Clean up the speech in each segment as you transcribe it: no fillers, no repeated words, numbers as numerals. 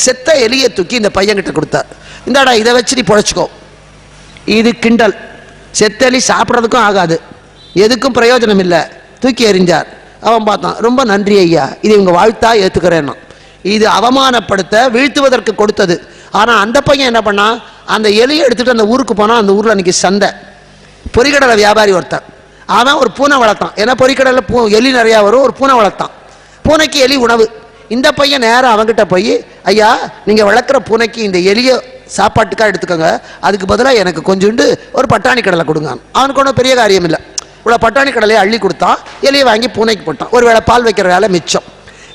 செத்த எலியை தூக்கி இந்த பையன்கிட்ட கொடுத்தார். இந்தாடா இதை வச்சு நீ பொழைச்சிக்கோ. இது கிண்டல். செத்த எலி சாப்பிட்றதுக்கும் ஆகாது, எதுக்கும் பிரயோஜனம் இல்லை, தூக்கி எறிஞ்சார். அவன் பார்த்தான், ரொம்ப நன்றி ஐயா, இது இவங்க வாழ்த்தா ஏற்றுக்கிறேன்னா. இது அவமானப்படுத்த வீழ்த்துவதற்கு கொடுத்தது. ஆனால் அந்த பையன் என்ன பண்ணான், அந்த எலியை எடுத்துகிட்டு அந்த ஊருக்கு போனான். அந்த ஊரில் அன்றைக்கி சந்தை. பொறிக்கடலை வியாபாரி ஒருத்தன், அவன் ஒரு பூனை வளர்த்தான். ஏன்னா பொறிக்கடலில் எலி நிறையா வரும். ஒரு பூனை வளர்த்தான். பூனைக்கு எலி உணவு. இந்த பையன் நேரம் அவங்ககிட்ட போய், ஐயா நீங்கள் வளர்க்குற பூனைக்கு இந்த எலியை சாப்பாட்டுக்காக எடுத்துக்கோங்க, அதுக்கு பதிலாக எனக்கு கொஞ்சோண்டு ஒரு பட்டாணி கடலை கொடுங்க. அவனுக்கு ஒன்றும் பெரிய காரியம் இல்லை. இவ்வளோ பட்டாணி கடலையை அள்ளி கொடுத்தான். எலியை வாங்கி பூனைக்கு போட்டான். ஒரு வேளை பால் வைக்கிற வேலை மிச்சம்.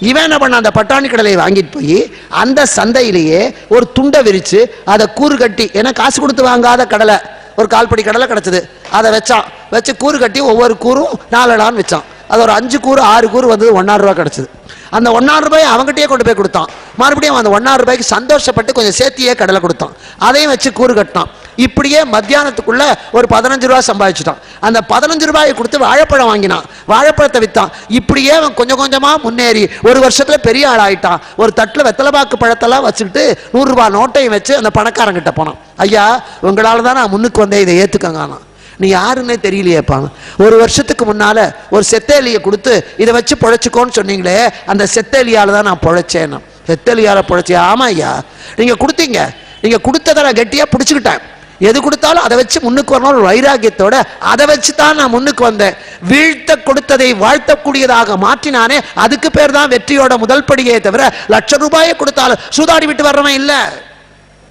இவன் என்ன பண்ண, அந்த பட்டாணி கடலையை வாங்கிட்டு போய் அந்த சந்தையிலேயே ஒரு துண்டை விரித்து அதை கூறு கட்டி, ஏன்னா காசு கொடுத்து வாங்காத கடலை, ஒரு கால்படி கடலை கிடச்சிது, அதை வச்சான். வச்சு கூறு கட்டி ஒவ்வொரு கூறும் 4 அடான்னு வச்சான். அது ஒரு 5 கூறு 6 கூறு வந்தது 1,000 ரூபா கிடச்சிது. அந்த 1,000 ரூபாய் அவங்ககிட்டயே கொண்டு போய் கொடுத்தான். மறுபடியும் அந்த 1,000 ரூபாய்க்கு சந்தோஷப்பட்டு கொஞ்சம் சேர்த்தியே கடலை கொடுத்தான். அதையும் வச்சு கூறு கட்டினான். இப்படியே மத்தியானத்துக்குள்ள ஒரு 15 ரூபா சம்பாதிச்சுட்டான். அந்த 15 ரூபாயை கொடுத்து வாழைப்பழம் வாங்கினான். வாழைப்பழத்தை விற்றான். இப்படியே அவன் கொஞ்சம் கொஞ்சமாக முன்னேறி ஒரு வருஷத்துல பெரிய ஆள் ஆயிட்டான். ஒரு தட்டில் வெத்தலைப்பாக்கு பழத்தெல்லாம் வச்சுக்கிட்டு 100 ரூபாய் நோட்டையும் வச்சு அந்த பணக்காரங்கிட்ட போனான். ஐயா உங்களால் தான் நான் முன்னுக்கு வந்தேன், இதை ஏற்றுக்கங்க. நீ யாருன்னே தெரியலையேப்பாங்க. ஒரு வருஷத்துக்கு முன்னால ஒரு செத்தேலியை கொடுத்து இதை வச்சு பொழைச்சிக்கோன்னு சொன்னீங்களே, அந்த செத்தேலியால தான் நான் பொழைச்சேன். செத்தேலியால பொழைச்சேன். ஆமா ஐயா, நீங்க கொடுத்தீங்க, நீங்க கொடுத்ததை நான் கெட்டியா பிடிச்சுக்கிட்டேன். எது கொடுத்தாலும் அதை வச்சு முன்னுக்கு வரணும் ஒரு வைராக்கியத்தோட, அதை வச்சு தான் நான் முன்னுக்கு வந்தேன். வீழ்த்த கொடுத்ததை வாழ்த்தக்கூடியதாக மாற்றினானே, அதுக்கு பேர் தான் வெற்றியோட முதல் படியே தவிர லட்சம் ரூபாயை கொடுத்தாலும் சூதாடி விட்டு வர்றவன் இல்லை.